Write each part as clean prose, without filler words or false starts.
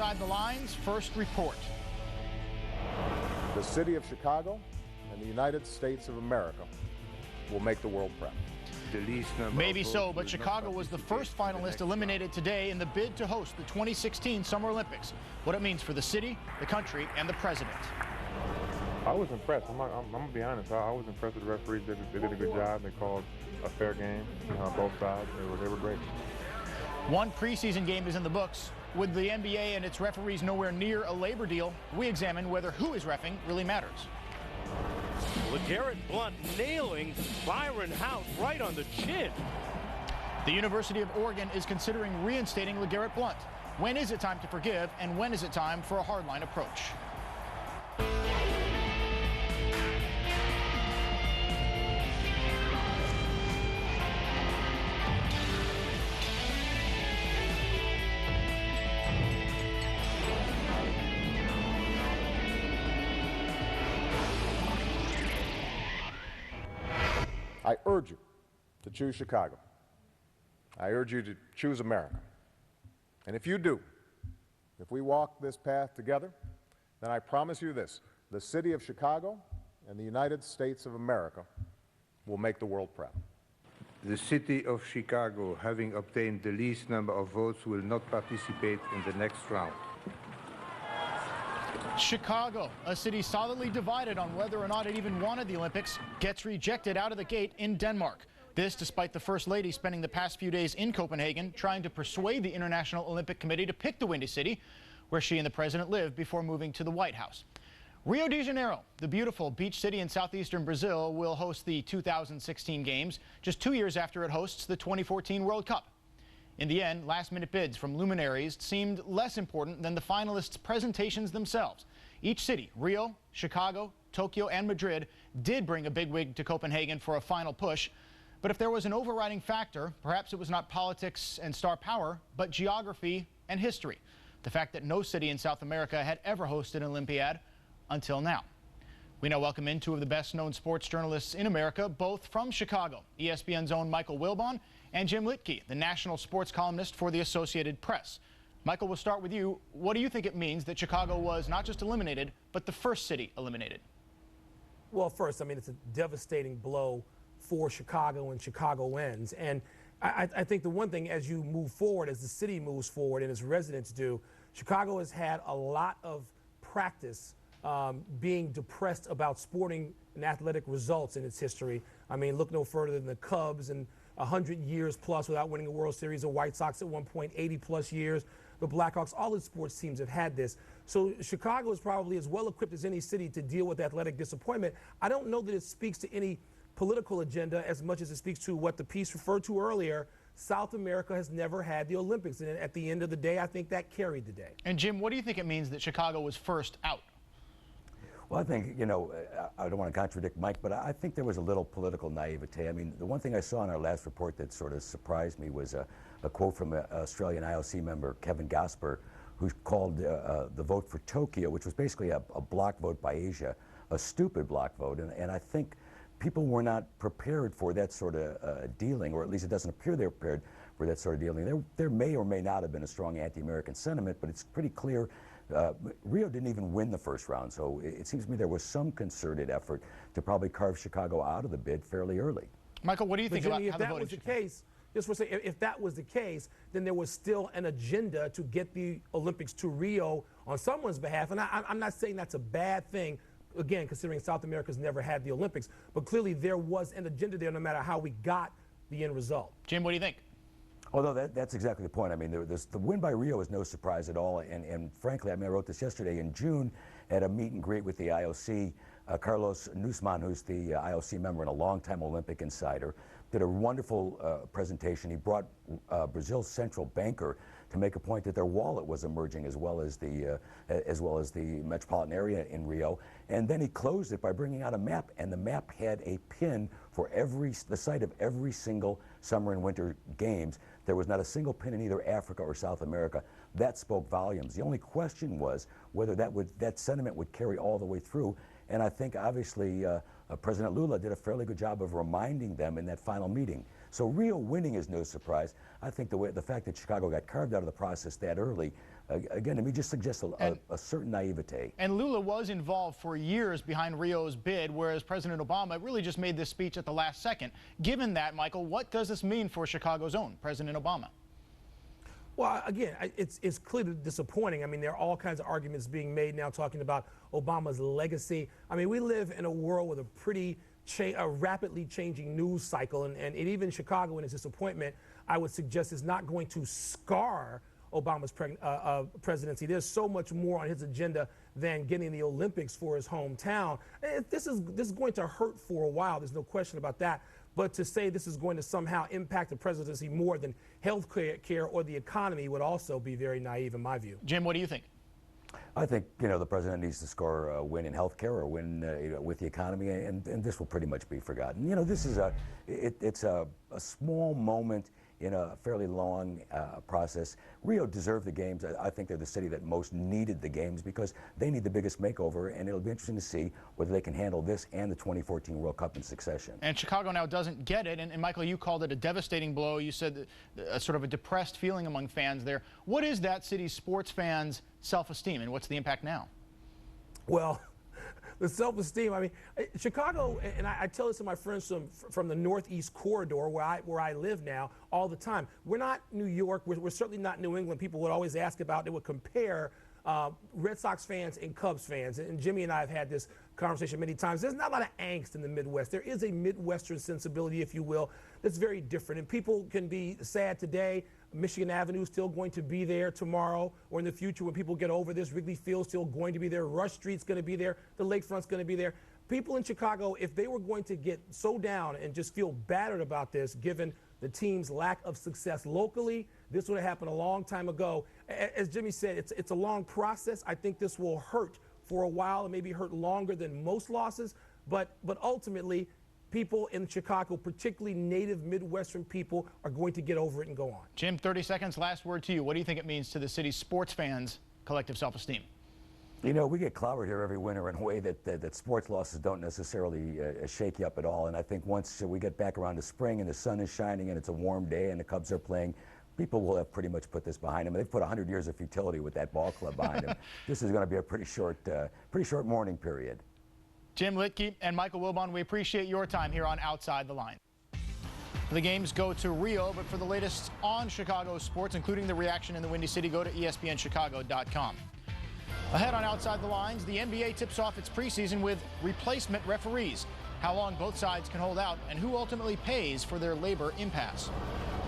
Outside the Lines first report. The city of Chicago and the United States of America will make the world proud. Maybe so, but Chicago was the first finalist eliminated today in the bid to host the 2016 Summer Olympics. What it means for the city, the country, and the president. I was impressed. I'm going to be honest. I was impressed with the referees. They did a good job. They called a fair game on both sides. They were great. One preseason game is in the books. With the NBA and its referees nowhere near a labor deal, we examine whether who is reffing really matters. LeGarrette Blount nailing Byron House right on the chin. The University of Oregon is considering reinstating LeGarrette Blount. When is it time to forgive, and when is it time for a hardline approach? I urge you to choose Chicago. I urge you to choose America. And if you do, if we walk this path together, then I promise you this: the city of Chicago and the United States of America will make the world proud. The city of Chicago, having obtained the least number of votes, will not participate in the next round. Chicago, a city solidly divided on whether or not it even wanted the Olympics, gets rejected out of the gate in Denmark. This despite the First Lady spending the past few days in Copenhagen trying to persuade the International Olympic Committee to pick the Windy City, where she and the president lived before moving to the White House. Rio de Janeiro, the beautiful beach city in southeastern Brazil, will host the 2016 Games just 2 years after it hosts the 2014 World Cup. In the end, last-minute bids from luminaries seemed less important than the finalists' presentations themselves. Each city, Rio, Chicago, Tokyo, and Madrid, did bring a bigwig to Copenhagen for a final push. But if there was an overriding factor, perhaps it was not politics and star power, but geography and history. The fact that no city in South America had ever hosted an Olympiad until now. We now welcome in two of the best-known sports journalists in America, both from Chicago, ESPN's own Michael Wilbon and Jim Litke, the national sports columnist for the Associated Press. Michael, we'll start with you. What do you think it means that Chicago was not just eliminated, but the first city eliminated? Well, first, I mean, it's a devastating blow for Chicago and Chicagoans. And I think the one thing, as you move forward, as the city moves forward and its residents do, Chicago has had a lot of practice being depressed about sporting and athletic results in its history. I mean, look no further than the Cubs and 100 years plus without winning a World Series, the White Sox at one point, 80 plus years, the Blackhawks, all the sports teams have had this. So Chicago is probably as well equipped as any city to deal with athletic disappointment. I don't know that it speaks to any political agenda as much as it speaks to what the piece referred to earlier. South America has never had the Olympics, and at the end of the day, I think that carried the day. And Jim, what do you think it means that Chicago was first out? Well, I think, you know, I don't want to contradict Mike, but I think there was a little political naivete. I mean, the one thing I saw in our last report that sort of surprised me was a quote from an Australian IOC member, Kevin Gasper, who called the vote for Tokyo, which was basically a block vote by Asia, a stupid block vote. And I think people were not prepared for that sort of dealing, or at least it doesn't appear they're prepared for that sort of dealing. There may or may not have been a strong anti-American sentiment, but it's pretty clear Rio didn't even win the first round, so it seems to me there was some concerted effort to probably carve Chicago out of the bid fairly early. Michael, what do you think about if that was the case? Just for say, if that was the case, then there was still an agenda to get the Olympics to Rio on someone's behalf, and I'm not saying that's a bad thing. Again, considering South America's never had the Olympics, but clearly there was an agenda there, no matter how we got the end result. Jim, what do you think? Although that's exactly the point. I mean, the win by Rio is no surprise at all. And frankly, I mean, I wrote this yesterday in June at a meet and greet with the IOC. Carlos Nusman, who's the IOC member and a longtime Olympic insider, did a wonderful presentation. He brought Brazil's central banker to make a point that their wallet was emerging as well as the metropolitan area in Rio. And then he closed it by bringing out a map, and the map had a pin for the site of every single summer and winter games. There was not a single pin in either Africa or South America. That spoke volumes. The only question was whether that sentiment would carry all the way through. And I think obviously President Lula did a fairly good job of reminding them in that final meeting. So Rio winning is no surprise. I think the fact that Chicago got carved out of the process that early again, to me, just suggests a certain naivete. And Lula was involved for years behind Rio's bid, whereas President Obama really just made this speech at the last second. Given that, Michael, what does this mean for Chicago's own President Obama? Well, again, it's clearly disappointing. I mean, there are all kinds of arguments being made now talking about Obama's legacy. I mean, we live in a world with a pretty rapidly changing news cycle, and even Chicago in its disappointment, I would suggest, is not going to scar Obama's presidency. There's so much more on his agenda than getting the Olympics for his hometown. This is going to hurt for a while. There's no question about that. But to say this is going to somehow impact the presidency more than health care or the economy would also be very naive in my view. Jim, what do you think? I think, the president needs to score a win in health care or a win with the economy, and this will pretty much be forgotten. This is it's a small moment in a fairly long process. Rio deserved the games. I think they're the city that most needed the games because they need the biggest makeover, and it'll be interesting to see whether they can handle this and the 2014 World Cup in succession. And Chicago now doesn't get it, and Michael, you called it a devastating blow. You said sort of a depressed feeling among fans there. What is that city's sports fans' self-esteem, and what's the impact now? Well, the self-esteem, I mean, Chicago, and I tell this to my friends from the Northeast corridor where I live now all the time. We're not New York. We're certainly not New England. People would always ask about, they would compare Red Sox fans and Cubs fans. And Jimmy and I have had this conversation many times. There's not a lot of angst in the Midwest. There is a Midwestern sensibility, if you will, that's very different. And people can be sad today. Michigan Avenue is still going to be there tomorrow or in the future when people get over this. Wrigley Field's still going to be there. Rush Street's going to be there. The Lakefront's going to be there. People in Chicago, if they were going to get so down and just feel battered about this, given the team's lack of success locally, this would have happened a long time ago. As Jimmy said, it's a long process. I think this will hurt for a while and maybe hurt longer than most losses. But ultimately, people in Chicago, particularly native Midwestern people, are going to get over it and go on. Jim, 30 seconds, last word to you. What do you think it means to the city's sports fans' collective self-esteem? We get clobbered here every winter in a way that sports losses don't necessarily shake you up at all. And I think once we get back around to spring and the sun is shining and it's a warm day and the Cubs are playing, people will have pretty much put this behind them. They've put 100 years of futility with that ball club behind them. This is going to be a pretty short mourning period. Jim Littke and Michael Wilbon, we appreciate your time here on Outside the Line. The games go to Rio, but for the latest on Chicago sports, including the reaction in the Windy City, go to ESPNChicago.com. Ahead on Outside the Lines, the NBA tips off its preseason with replacement referees, how long both sides can hold out, and who ultimately pays for their labor impasse.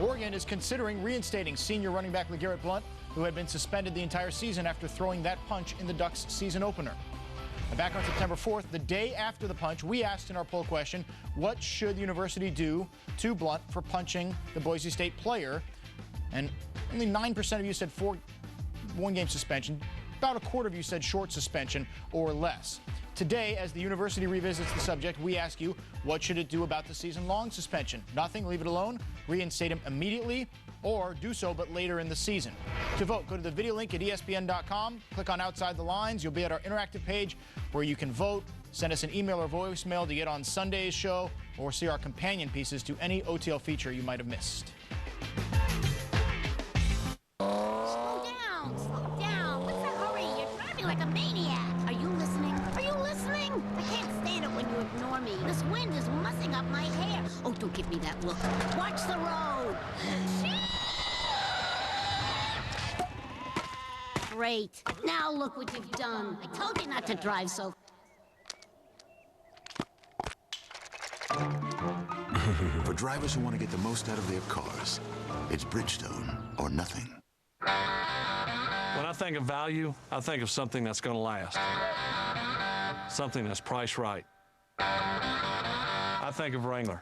Oregon is considering reinstating senior running back LeGarrette Blount, who had been suspended the entire season after throwing that punch in the Ducks' season opener. And back on September 4th, the day after the punch, we asked in our poll question, what should the university do to Blount for punching the Boise State player? And only 9% of you said one-game suspension. About a quarter of you said short suspension or less. Today, as the university revisits the subject, we ask you, what should it do about the season-long suspension? Nothing, leave it alone, reinstate him immediately, or do so but later in the season. To vote, go to the video link at ESPN.com, click on Outside the Lines. You'll be at our interactive page where you can vote, send us an email or voicemail to get on Sunday's show, or see our companion pieces to any OTL feature you might have missed. Slow down. What's the hurry? You're driving like a maniac. Are you listening? I can't stand it when you ignore me. This wind is mussing up my hair. Oh, don't give me that look. Watch the road. Great. Now look what you've done. I told you not to drive so. For drivers who want to get the most out of their cars, it's Bridgestone or nothing. When I think of value, I think of something that's going to last. Something that's priced right. I think of Wrangler.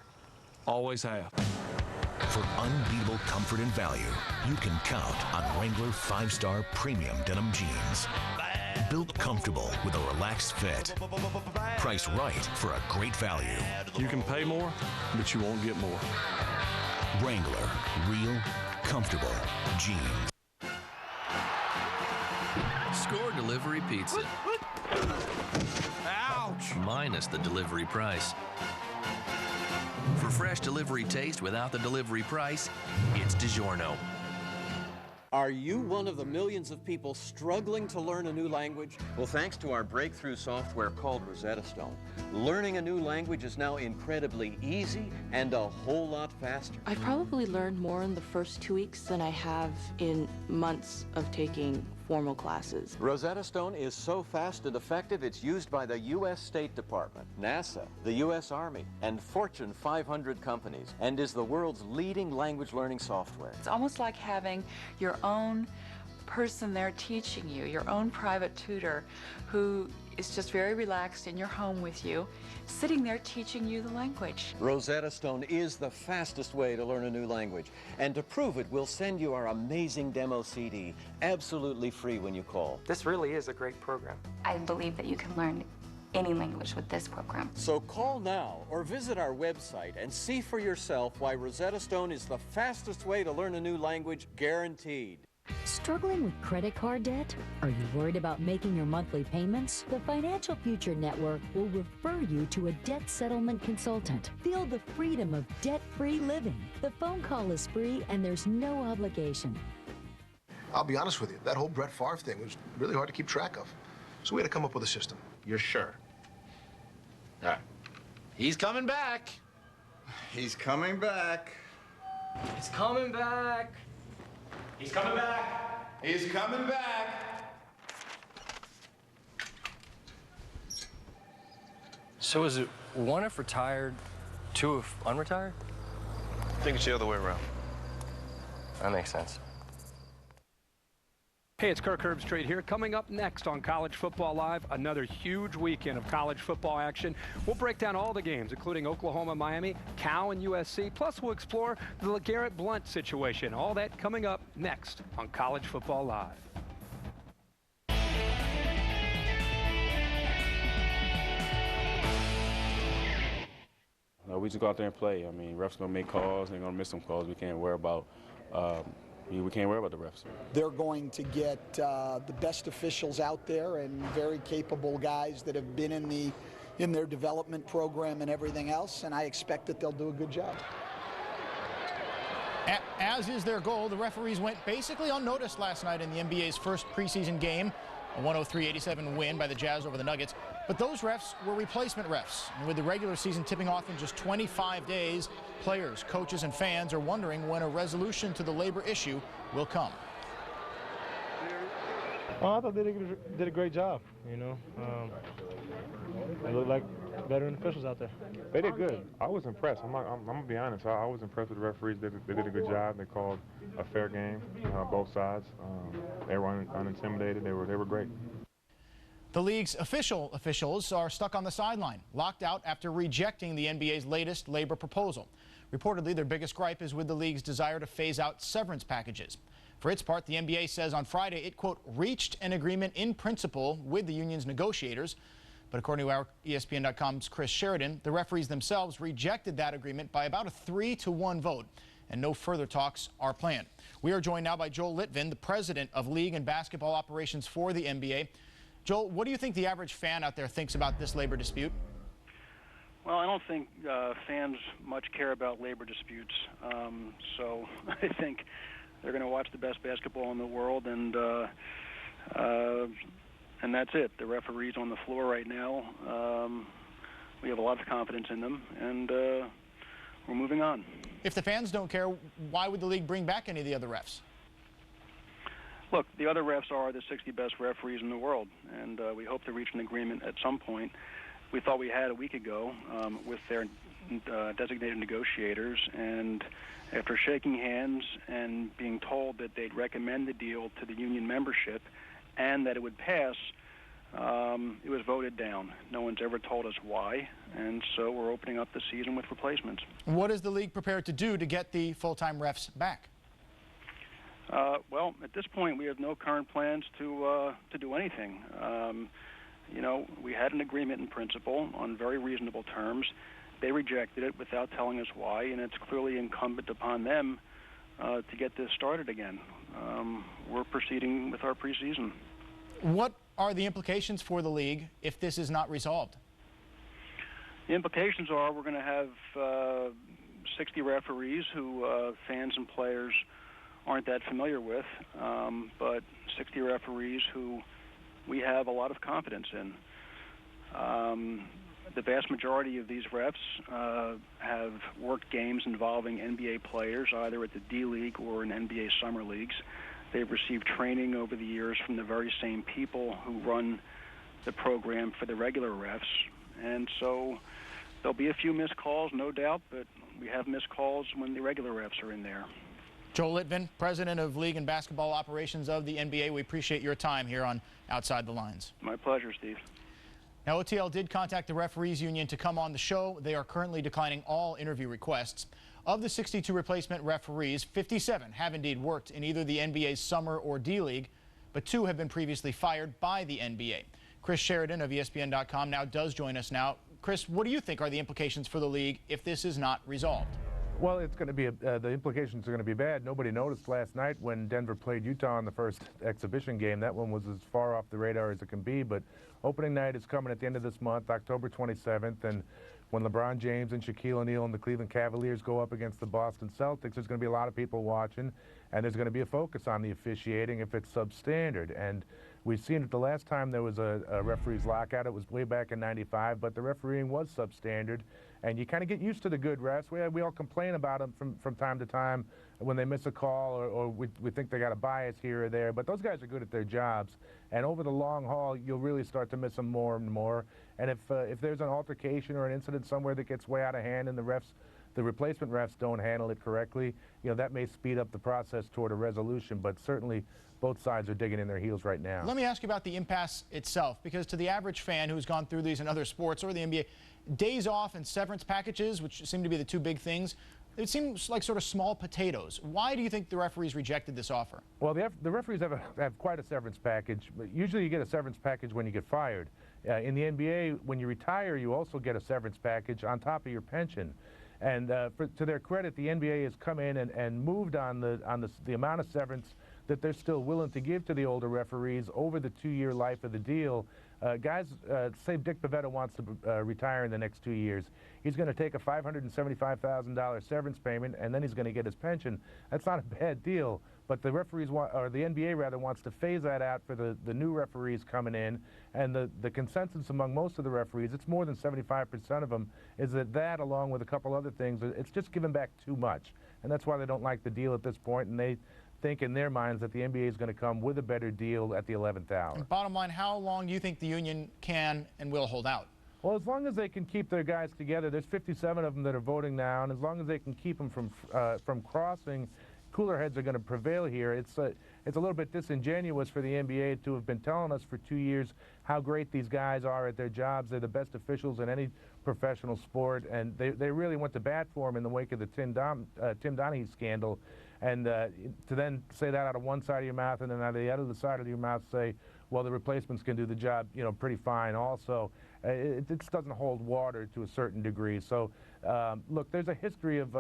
Always have. For unbeatable comfort and value, you can count on Wrangler 5-star premium denim jeans. Built comfortable with a relaxed fit. Priced right for a great value. You can pay more, but you won't get more. Wrangler, real, comfortable jeans. Score delivery pizza. Ouch! Minus the delivery price. For fresh delivery taste without the delivery price, it's DiGiorno. Are you one of the millions of people struggling to learn a new language? Well, thanks to our breakthrough software called Rosetta Stone, learning a new language is now incredibly easy and a whole lot faster. I've probably learned more in the first 2 weeks than I have in months of taking formal classes. Rosetta Stone is so fast and effective, it's used by the U.S. State Department, NASA, the U.S. Army, and Fortune 500 companies, and is the world's leading language learning software. It's almost like having your own person there teaching you, your own private tutor who is just very relaxed in your home with you, sitting there teaching you the language. Rosetta Stone is the fastest way to learn a new language. And to prove it, we'll send you our amazing demo CD, absolutely free when you call. This really is a great program. I believe that you can learn any language with this program. So call now or visit our website and see for yourself why Rosetta Stone is the fastest way to learn a new language, guaranteed. Struggling with credit card debt? Are you worried about making your monthly payments? The Financial Future Network will refer you to a debt settlement consultant. Feel the freedom of debt-free living. The phone call is free and there's no obligation. I'll be honest with you, that whole Brett Favre thing was really hard to keep track of. So we had to come up with a system. You're sure? All right. He's coming back. He's coming back. He's coming back. He's coming back. He's coming back. So is it 1 if retired, 2 if unretired? I think it's the other way around. That makes sense. Hey, it's Kirk Herbstreit here. Coming up next on College Football Live, another huge weekend of college football action. We'll break down all the games, including Oklahoma, Miami, Cal, and USC. Plus, we'll explore the LeGarrette Blount situation. All that coming up next on College Football Live. We just go out there and play. I mean, refs gonna make calls. They're gonna miss some calls. We can't worry about. We can't worry about the refs. They're going to get the best officials out there and very capable guys that have been in their development program and everything else, and I expect that they'll do a good job. As is their goal, the referees went basically unnoticed last night in the NBA's first preseason game, a 103-87 win by the Jazz over the Nuggets. But those refs were replacement refs. And with the regular season tipping off in just 25 days, players, coaches, and fans are wondering when a resolution to the labor issue will come. I thought they did a great job, you know. They look like veteran officials out there. They did good. I was impressed. I'm going to be honest. I was impressed with the referees. They did a good job. They called a fair game, both sides. They were unintimidated. They were great. The league's officials are stuck on the sideline, locked out after rejecting the NBA's latest labor proposal. Reportedly, their biggest gripe is with the league's desire to phase out severance packages. For its part, the NBA says on Friday it, quote, reached an agreement in principle with the union's negotiators. But according to our ESPN.com's Chris Sheridan, the referees themselves rejected that agreement by about a 3-1 vote, and no further talks are planned. We are joined now by Joel Litvin, the president of league and basketball operations for the NBA. Joel, what do you think the average fan out there thinks about this labor dispute? Well, I don't think fans much care about labor disputes. So I think they're going to watch the best basketball in the world, and that's it. The referees on the floor right now, we have a lot of confidence in them, and we're moving on. If the fans don't care, why would the league bring back any of the other refs? Look, the other refs are the 60 best referees in the world, and we hope to reach an agreement at some point. We thought we had a week ago with their designated negotiators, and after shaking hands and being told that they'd recommend the deal to the union membership and that it would pass, it was voted down. No one's ever told us why, and so we're opening up the season with replacements. What is the league prepared to do to get the full-time refs back? Well, at this point, we have no current plans to do anything. You know, we had an agreement in principle on very reasonable terms. They rejected it without telling us why, and it's clearly incumbent upon them to get this started again. We're proceeding with our preseason. What are the implications for the league if this is not resolved? The implications are we're going to have 60 referees who fans and players aren't that familiar with, but 60 referees who we have a lot of confidence in. The vast majority of these refs have worked games involving NBA players, either at the D-League or in NBA summer leagues. They've received training over the years from the very same people who run the program for the regular refs. And so there'll be a few missed calls, no doubt, but we have missed calls when the regular refs are in there. Joel Litvin, president of League and Basketball Operations of the NBA, we appreciate your time here on Outside the Lines. My pleasure, Steve. Now, OTL did contact the referees union to come on the show. They are currently declining all interview requests. Of the 62 replacement referees, 57 have indeed worked in either the NBA's Summer or D-League, but 2 have been previously fired by the NBA. Chris Sheridan of ESPN.com now does join us now. Chris, what do you think are the implications for the league if this is not resolved? Well, it's going to be the implications are going to be bad. Nobody noticed last night when Denver played Utah in the first exhibition game. That one was as far off the radar as it can be. But opening night is coming at the end of this month, October 27th, and when LeBron James and Shaquille O'Neal and the Cleveland Cavaliers go up against the Boston Celtics, there's going to be a lot of people watching, and there's going to be a focus on the officiating if it's substandard. And we've seen it the last time there was a referee's lockout. It was way back in '95, but the refereeing was substandard. And you kind of get used to the good refs. We all complain about them from time to time when they miss a call or we think they got a bias here or there. But those guys are good at their jobs. And over the long haul, you'll really start to miss them more and more. And if there's an altercation or an incident somewhere that gets way out of hand and the replacement refs don't handle it correctly, that may speed up the process toward a resolution. But certainly both sides are digging in their heels right now. Let me ask you about the impasse itself, because to the average fan who's gone through these in other sports or the NBA, days off and severance packages, which seem to be the 2 big things, it seems like sort of small potatoes. Why do you think the referees rejected this offer? Well, the referees have quite a severance package. Usually you get a severance package when you get fired. In the NBA, when you retire, you also get a severance package on top of your pension. And to their credit, the NBA has come in and moved on the amount of severance that they're still willing to give to the older referees over the 2-year life of the deal. Guys, say Dick Pavetta wants to retire in the next 2 years. He's going to take a $575,000 severance payment, and then he's going to get his pension. That's not a bad deal, but the referees or the NBA rather wants to phase that out for the new referees coming in. And the consensus among most of the referees, it's more than 75% of them, is that along with a couple other things, it's just giving back too much. And that's why they don't like the deal at this point, and they think in their minds that the NBA is going to come with a better deal at the 11th hour. And bottom line, how long do you think the union can and will hold out? Well, as long as they can keep their guys together, there's 57 of them that are voting now, and as long as they can keep them from crossing, cooler heads are going to prevail here. It's a little bit disingenuous for the NBA to have been telling us for 2 years how great these guys are at their jobs. They're the best officials in any professional sport, and they really went to bat for them in the wake of the Tim Donaghy scandal. And to then say that out of one side of your mouth and then out of the other side of your mouth say, well, the replacements can do the job, pretty fine also. It just doesn't hold water to a certain degree. So, look, there's a history of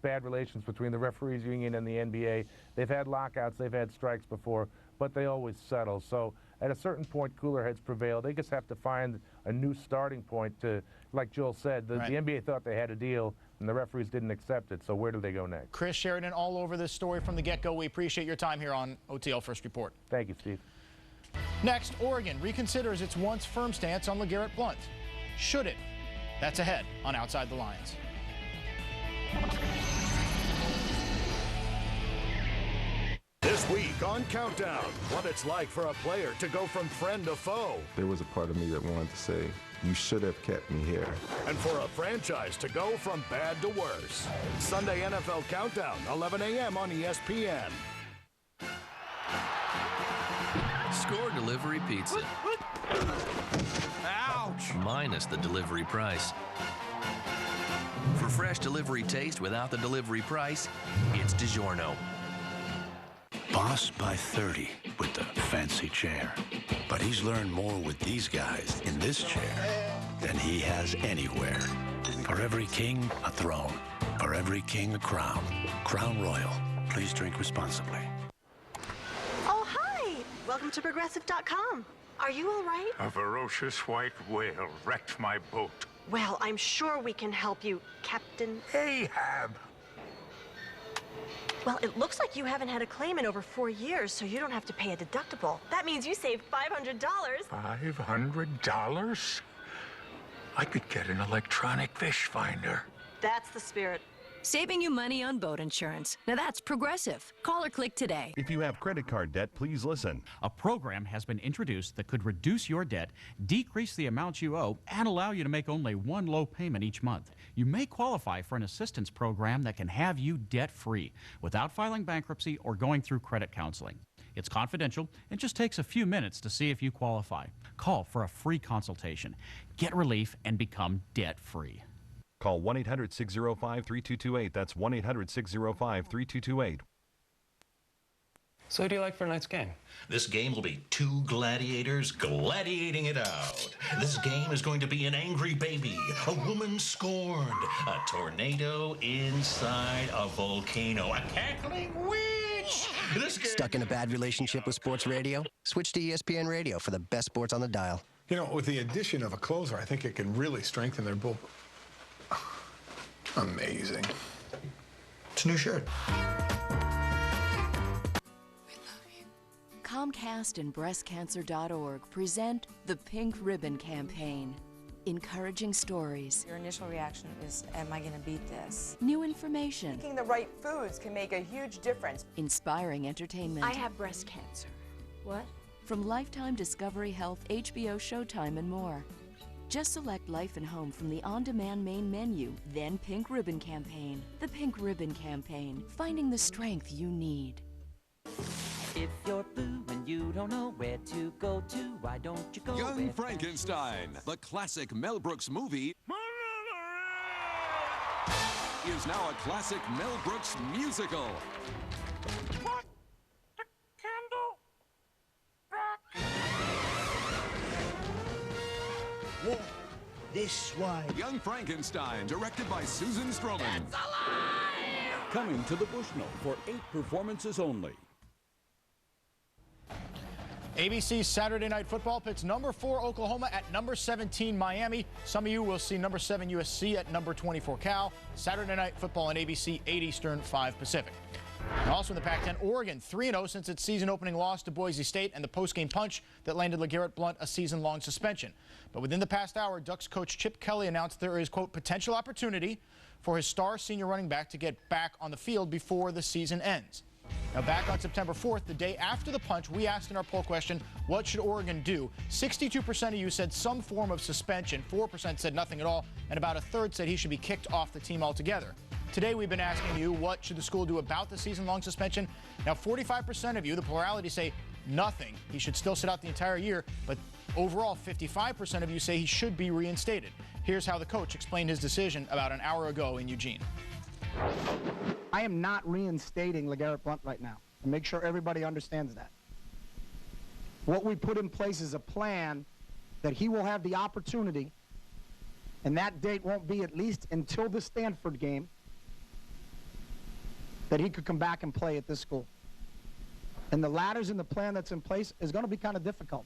bad relations between the referees union and the NBA. They've had lockouts, they've had strikes before, but they always settle. So at a certain point, cooler heads prevail. They just have to find a new starting point to, like Joel said, the NBA thought they had a deal, and the referees didn't accept it. So where do they go next? Chris Sheridan, all over this story from the get-go. We appreciate your time here on OTL First Report. Thank you, Steve. Next, Oregon reconsiders its once firm stance on LeGarrette Blount. Should it? That's ahead on Outside the Lines. This week on Countdown, what it's like for a player to go from friend to foe. There was a part of me that wanted to say, you should have kept me here. And for a franchise to go from bad to worse. Sunday NFL Countdown, 11 a.m. on ESPN. Score delivery pizza. Ouch! Minus the delivery price. For fresh delivery taste without the delivery price, it's DiGiorno. Boss by 30 with the fancy chair. But he's learned more with these guys in this chair than he has anywhere. For every king, a throne. For every king, a crown. Crown Royal. Please drink responsibly. Oh, hi! Welcome to Progressive.com. Are you all right? A ferocious white whale wrecked my boat. Well, I'm sure we can help you, Captain Ahab. Well, it looks like you haven't had a claim in over 4 years, so you don't have to pay a deductible. That means you saved $500. $500? I could get an electronic fish finder. That's the spirit. Saving you money on boat insurance. Now that's Progressive. Call or click today. If you have credit card debt, please listen. A program has been introduced that could reduce your debt, decrease the amount you owe, and allow you to make only one low payment each month. You may qualify for an assistance program that can have you debt-free without filing bankruptcy or going through credit counseling. It's confidential and just takes a few minutes to see if you qualify. Call for a free consultation. Get relief and become debt-free. Call 1-800-605-3228. That's 1-800-605-3228. So who do you like for a night's game? This game will be two gladiators gladiating it out. This game is going to be an angry baby, a woman scorned, a tornado inside a volcano, a cackling witch. Stuck in a bad relationship with sports radio? Switch to ESPN Radio for the best sports on the dial. You know, with the addition of a closer, I think it can really strengthen their bullpen. Amazing. It's a new shirt. Comcast and BreastCancer.org present the Pink Ribbon Campaign. Encouraging stories. Your initial reaction is, am I going to beat this? New information. Picking the right foods can make a huge difference. Inspiring entertainment. I have breast cancer. What? From Lifetime, Discovery Health, HBO, Showtime, and more. Just select Life and Home from the on-demand main menu, then Pink Ribbon Campaign. The Pink Ribbon Campaign, finding the strength you need. If you're blue and you don't know where to go to, why don't you go Young Frankenstein, the classic Mel Brooks movie, is now a classic Mel Brooks musical. Put the candle back. Walk this way. Young Frankenstein, directed by Susan Stroman. It's alive! Coming to the Bushnell for 8 performances only. ABC's Saturday Night Football pits number 4 Oklahoma at number 17 Miami. Some of you will see number 7 USC at number 24 Cal. Saturday Night Football on ABC, 8 Eastern, 5 Pacific. And also in the Pac-10, Oregon 3-0 since its season-opening loss to Boise State and the post-game punch that landed LeGarrette Blount a season-long suspension. But within the past hour, Ducks coach Chip Kelly announced there is, quote, potential opportunity for his star senior running back to get back on the field before the season ends. Now, back on September 4th, the day after the punch, we asked in our poll question, what should Oregon do? 62% of you said some form of suspension, 4% said nothing at all, and about a third said he should be kicked off the team altogether. Today, we've been asking you, what should the school do about the season-long suspension? Now, 45% of you, the plurality, say nothing. He should still sit out the entire year, but overall, 55% of you say he should be reinstated. Here's how the coach explained his decision about an hour ago in Eugene. I am not reinstating LeGarrette Blount right now, and make sure everybody understands that. What we put in place is a plan that he will have the opportunity, and that date won't be at least until the Stanford game, that he could come back and play at this school. And the ladders in the plan that's in place is going to be kind of difficult.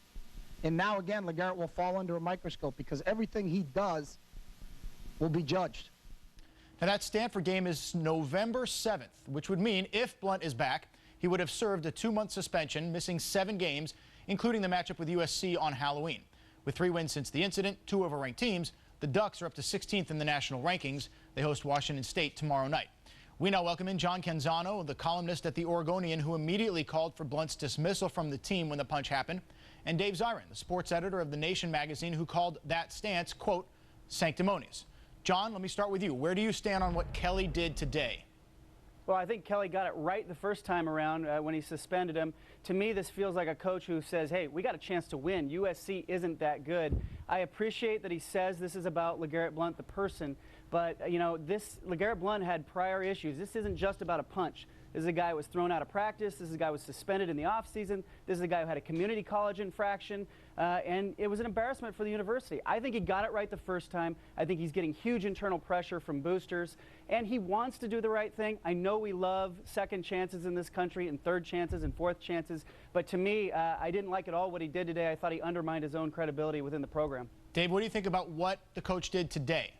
And now, again, LeGarrette will fall under a microscope because everything he does will be judged. Now, that Stanford game is November 7th, which would mean if Blount is back, he would have served a 2-month suspension, missing 7 games, including the matchup with USC on Halloween. With 3 wins since the incident, 2 over ranked teams, the Ducks are up to 16th in the national rankings. They host Washington State tomorrow night. We now welcome in John Canzano, the columnist at the Oregonian, who immediately called for Blount's dismissal from the team when the punch happened, and Dave Zirin, the sports editor of The Nation magazine, who called that stance, quote, sanctimonious. John, let me start with you. Where do you stand on what Kelly did today? Well, I think Kelly got it right the first time around when he suspended him. To me, this feels like a coach who says, hey, we got a chance to win. USC isn't that good. I appreciate that he says this is about LeGarrette Blount, the person, but, you know, LeGarrette Blount had prior issues. This isn't just about a punch. This is a guy who was thrown out of practice. This is a guy who was suspended in the offseason. This is a guy who had a community college infraction, and it was an embarrassment for the university. I think he got it right the first time. I think he's getting huge internal pressure from boosters, and he wants to do the right thing. I know we love second chances in this country and third chances and fourth chances, but to me, I didn't like at all what he did today. I thought he undermined his own credibility within the program. Dave, what do you think about what the coach did today?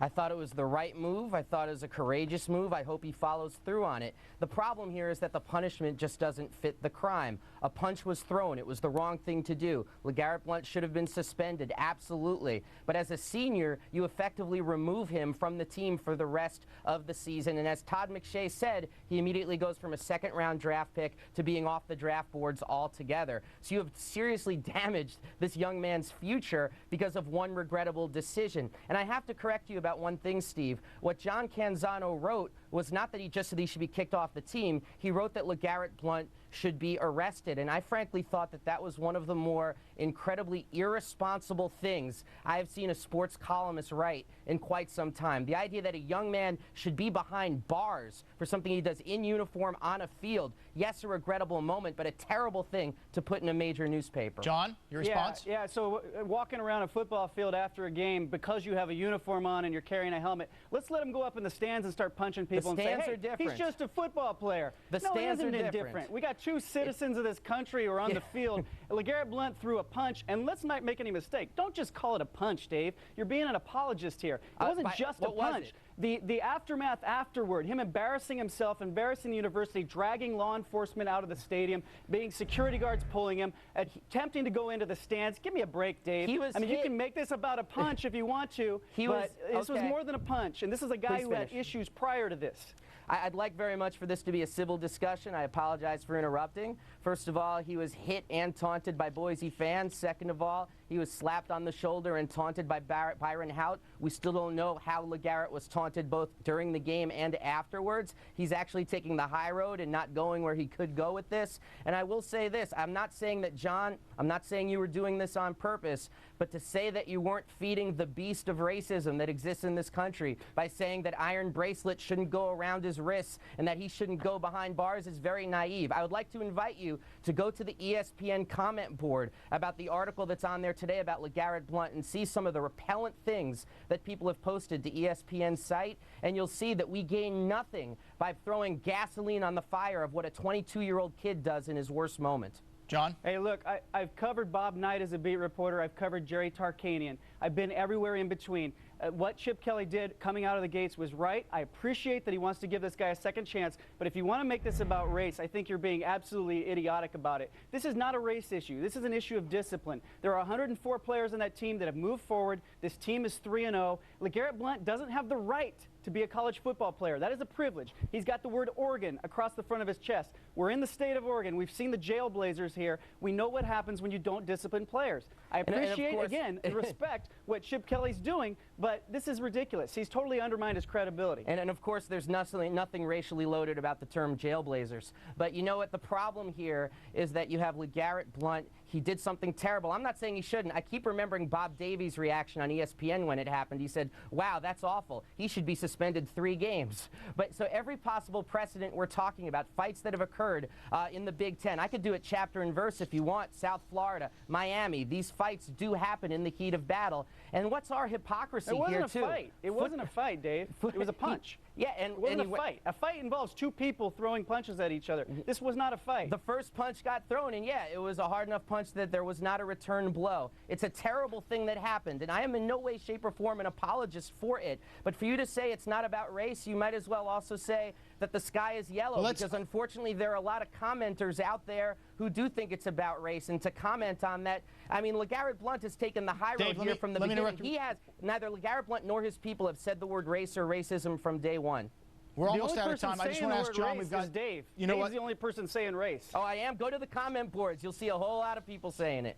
I thought it was the right move. I thought it was a courageous move. I hope he follows through on it. The problem here is that the punishment just doesn't fit the crime. A punch was thrown. It was the wrong thing to do. LeGarrette Blount should have been suspended, absolutely. But as a senior, you effectively remove him from the team for the rest of the season. And as Todd McShay said, he immediately goes from a second-round draft pick to being off the draft boards altogether. So you have seriously damaged this young man's future because of one regrettable decision. And I have to correct you about one thing, Steve. What John Canzano wrote was not that he just said he should be kicked off the team. He wrote that LeGarrette Blount should be arrested. And I frankly thought that that was one of the more incredibly irresponsible things I have seen a sports columnist write in quite some time. The idea that a young man should be behind bars for something he does in uniform on a field. Yes, a regrettable moment, but a terrible thing to put in a major newspaper. John, your response? Yeah, so walking around a football field after a game because you have a uniform on and you're carrying a helmet, let's let him go up in the stands and start punching people and say, hey, he's just a football player. The stands are different. We got two citizens of this country who are on the field. LeGarrette Blount threw a punch, and let's not make any mistake. Don't just call it a punch, Dave. You're being an apologist here. It wasn't just a punch. The aftermath afterward, him embarrassing himself, embarrassing the university, dragging law enforcement out of the stadium, being security guards pulling him, attempting to go into the stands. Give me a break, Dave. I mean, you can make this about a punch if you want to, but this was more than a punch, and this is a guy who had issues prior to this. I'd like very much for this to be a civil discussion. I apologize for interrupting. First of all, he was hit and taunted by Boise fans. Second of all, he was slapped on the shoulder and taunted by Byron Hout. We still don't know how LeGarrette was taunted both during the game and afterwards. He's actually taking the high road and not going where he could go with this. And I will say this, I'm not saying that, John, I'm not saying you were doing this on purpose, but to say that you weren't feeding the beast of racism that exists in this country by saying that iron bracelets shouldn't go around his wrists and that he shouldn't go behind bars is very naive. I would like to invite you to go to the ESPN comment board about the article that's on there today about LeGarrette Blount and see some of the repellent things that people have posted to ESPN's site, and you'll see that we gain nothing by throwing gasoline on the fire of what a 22-year-old kid does in his worst moment. John? Hey, look, I've covered Bob Knight as a beat reporter. I've covered Jerry Tarkanian. I've been everywhere in between. What Chip Kelly did coming out of the gates was right. I appreciate that he wants to give this guy a second chance, but if you want to make this about race, I think you're being absolutely idiotic about it. This is not a race issue. This is an issue of discipline. There are 104 players on that team that have moved forward. This team is 3-0. LeGarrette Blount doesn't have the right to be a college football player. That is a privilege. He's got the word Oregon across the front of his chest. We're in the state of Oregon. We've seen the jailblazers here. We know what happens when you don't discipline players. I appreciate, again, and respect what Chip Kelly's doing, but this is ridiculous. He's totally undermined his credibility. And of course, there's nothing racially loaded about the term jailblazers. But you know what? The problem here is that you have LeGarrette Blount. He did something terrible. I'm not saying he shouldn't. I keep remembering Bob Davies' reaction on ESPN when it happened. He said, wow, that's awful. He should be suspended 3 games. But so every possible precedent we're talking about, fights that have occurred in the Big Ten. I could do it chapter and verse if you want. South Florida, Miami. These fights do happen in the heat of battle. And what's our hypocrisy here, too? It wasn't a fight. It wasn't a fight, Dave. It was a punch. Yeah, and it wasn't a fight. A fight involves 2 people throwing punches at each other. This was not a fight. The first punch got thrown, and yeah, it was a hard enough punch that there was not a return blow. It's a terrible thing that happened, and I am in no way, shape, or form an apologist for it. But for you to say it's not about race, you might as well also say that the sky is yellow, because unfortunately there are a lot of commenters out there who do think it's about race. And to comment on that, I mean, LeGarrette Blount has taken the high road here from the beginning. He has, neither LeGarrette Blount nor his people have said the word race or racism from day one. We're almost out of time. I just want to ask John, we've got Dave. You know Dave's the only person saying race. Oh, I am? Go to the comment boards. You'll see a whole lot of people saying it.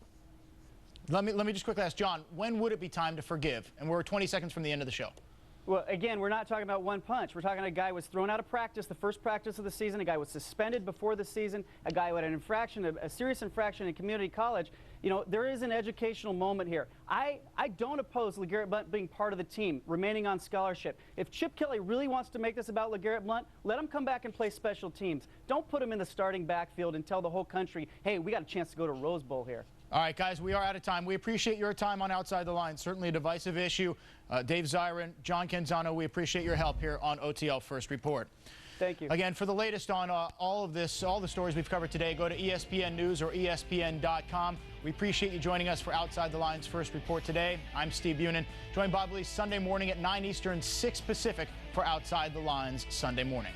Let me just quickly ask John, when would it be time to forgive? And we're 20 seconds from the end of the show. Well, again, we're not talking about one punch. We're talking about a guy who was thrown out of practice, the first practice of the season. A guy was suspended before the season. A guy who had an infraction, a serious infraction in community college. You know, there is an educational moment here. I don't oppose LeGarrette Blount being part of the team, remaining on scholarship. If Chip Kelly really wants to make this about LeGarrette Blount, let him come back and play special teams. Don't put him in the starting backfield and tell the whole country, hey, we got a chance to go to Rose Bowl here. All right, guys, we are out of time. We appreciate your time on Outside the Line. Certainly a divisive issue. Dave Zirin, John Canzano, we appreciate your help here on OTL First Report. Thank you. Again, for the latest on all of this, all the stories we've covered today, go to ESPN News or ESPN.com. We appreciate you joining us for Outside the Lines First Report today. I'm Steve Bunin. Join Bob Lee Sunday morning at 9 Eastern, 6 Pacific for Outside the Lines Sunday morning.